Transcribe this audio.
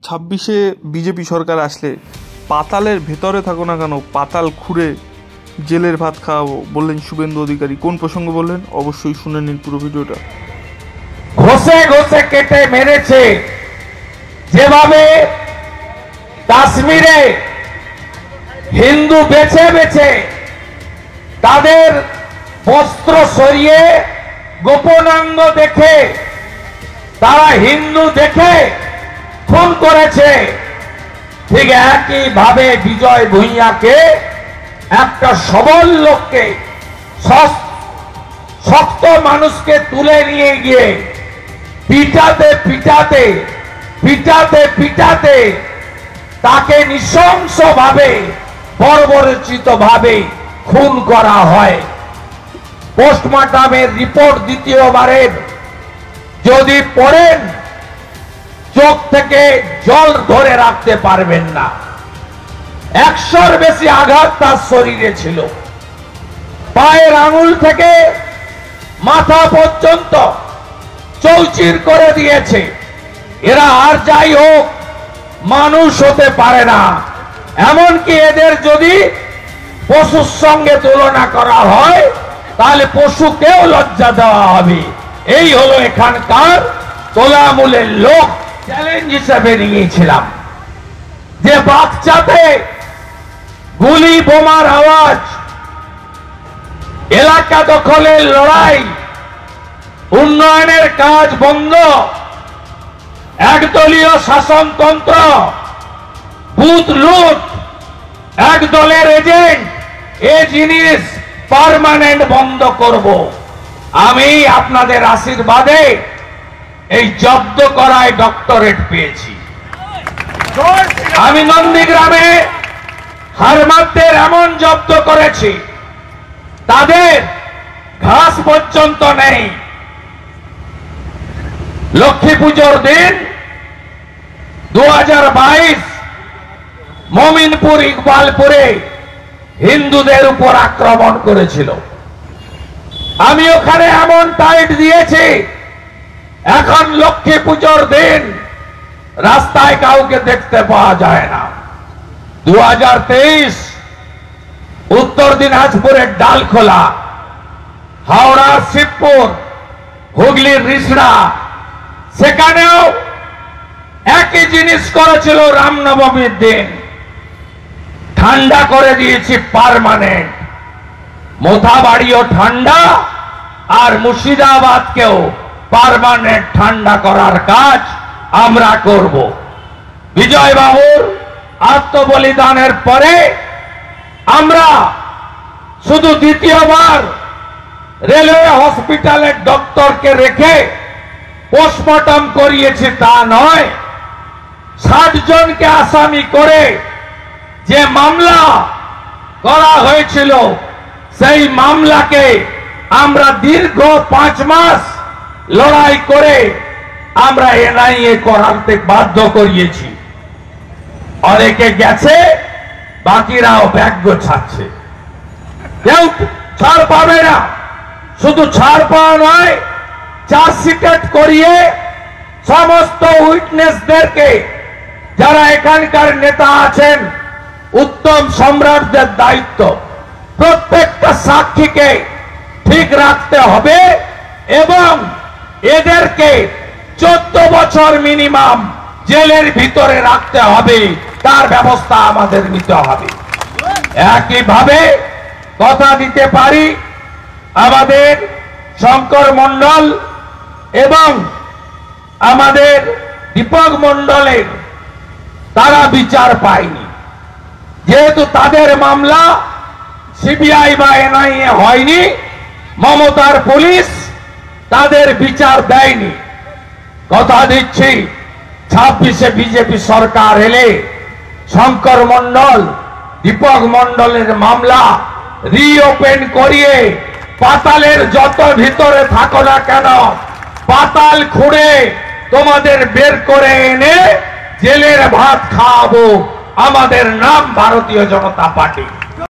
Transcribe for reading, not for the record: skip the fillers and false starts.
26-এ BJP সরকার আসলে পাতালের ভেতরে থাকো না কেন পাতাল খুঁড়ে জেলের ভাত খাওয়াবো বললেন শুভেন্দু অধিকারী। কোন প্রসঙ্গে বললেন অবশ্যই শুনে নিন পুরো ভিডিওটা। ঘষে ঘষে কেটে মেরেছে, যেভাবে কাশ্মীরে হিন্দু বেছে বেছে তাদের বস্ত্র সরিয়ে গোপনাঙ্গ দেখে তারা হিন্দু দেখে খুন করেছে, ঠিক একই ভাবে বিজয় ভূঁইয়াকে একটা সবল লোককে শক্ত মানুষকে তুলে নিয়ে গিয়ে পিটাতে পিটাতে পিটাতে পিটাতে তাকে নৃশংসভাবে বর্বরচিত ভাবে খুন করা হয়। পোস্টমর্টমের রিপোর্ট দ্বিতীয়বারের যদি পড়েন চোখ থেকে জল ধরে রাখতে পারবেন না। 100-র বেশি আঘাত তার শরীরে ছিল, পায়ের আঙুল থেকে মাথা পর্যন্ত চৌচির করে দিয়েছে। এরা আর যাই হোক মানুষ হতে পারে না, এমনকি এদের যদি পশুর সঙ্গে তুলনা করা হয় তাহলে পশুকেও লজ্জা দেওয়া হবে। এই হলো এখানকার তোলামূলের লোক। চ্যালেঞ্জ হিসেবে নিয়েছিলাম যে বাচ্চাতে গুলি বোমার আওয়াজ, এলাকা দখলের লড়াই, উন্নয়নের কাজ বন্ধ, একদলীয় শাসনতন্ত্র, বুথ লুট, এক দলের এজেন্ট, এই জিনিস পার্মানেন্ট বন্ধ করব। আমি আপনাদের আশীর্বাদে এই জব্দ করায় ডক্টরেট পেয়েছি। আমি নন্দীগ্রামে হারমাদদের এমন জব্দ করেছি তাদের ঘাস পর্যন্ত নেই। লক্ষ্মী পুজোর দিন 2022 মমিনপুর ইকবালপুরে হিন্দুদের উপর আক্রমণ করেছিল। আমি ওখানে এমন টাইট দিয়েছি, এখন লক্ষ্মী পুজোর দিন রাস্তায় কাউকে দেখতে পাওয়া যায় না। 2023 উত্তর দিনাজপুরের ডালখোলা, হাওড়ার শিবপুর, হুগলির রিসড়া, সেখানেও একই জিনিস করেছিল। রামনবমীর দিন ঠান্ডা করে দিয়েছি পার্মানেন্ট। মোথাবাড়িও ঠান্ডা আর মুর্শিদাবাদকেও পার্মানেন্ট ঠান্ডা করার কাজ আমরা করব। বিজয় বাবুর আত্মবলিদানের পরে আমরা শুধু দ্বিতীয়বার রেলওয়ে হসপিটালের ডক্টরকে রেখে পোস্টমর্টম করিয়েছি তা নয়, 60 জনকে আসামি করে যে মামলা করা হয়েছিল সেই মামলাকে আমরা দীর্ঘ 5 মাস লড়াই করে আমরা এনআইএ করাতে বাধ্য করিয়েছি। অনেকে গেছে, বাকিরাও ব্যাগ গোছাচ্ছে। কেউ ছাড় পাবে না। শুধু ছাড় পাওয়া নয়, চার্জশিট করিয়ে সমস্ত উইটনেসদেরকে, যারা এখানকার নেতা আছেন, উত্তম সম্রাটদের দায়িত্ব প্রত্যেকটা সাক্ষীকে ঠিক রাখতে হবে এবং এদেরকে 14 বছর মিনিমাম জেলের ভিতরে রাখতে হবে। তার ব্যবস্থা আমাদের নিতে হবে। একইভাবে কথা দিতে পারি, আমাদের শঙ্কর মণ্ডল এবং আমাদের দীপক মণ্ডলের তারা বিচার পায়নি, যেহেতু তাদের মামলা সিবিআই বা এনআইএ হয়নি, মমতার পুলিশ তাদের বিচার দেয়নি। কথা দিচ্ছি 26-এ বিজেপি সরকার এলে শঙ্কর মণ্ডল, দীপক মণ্ডলের মামলা রিওপেন করিয়ে পাতালের যত ভিতরে থাকো না কেন পাতাল খুঁড়ে তোমাদের বের করে এনে জেলের ভাত খাওয়াবো। আমাদের নাম ভারতীয় জনতা পার্টি।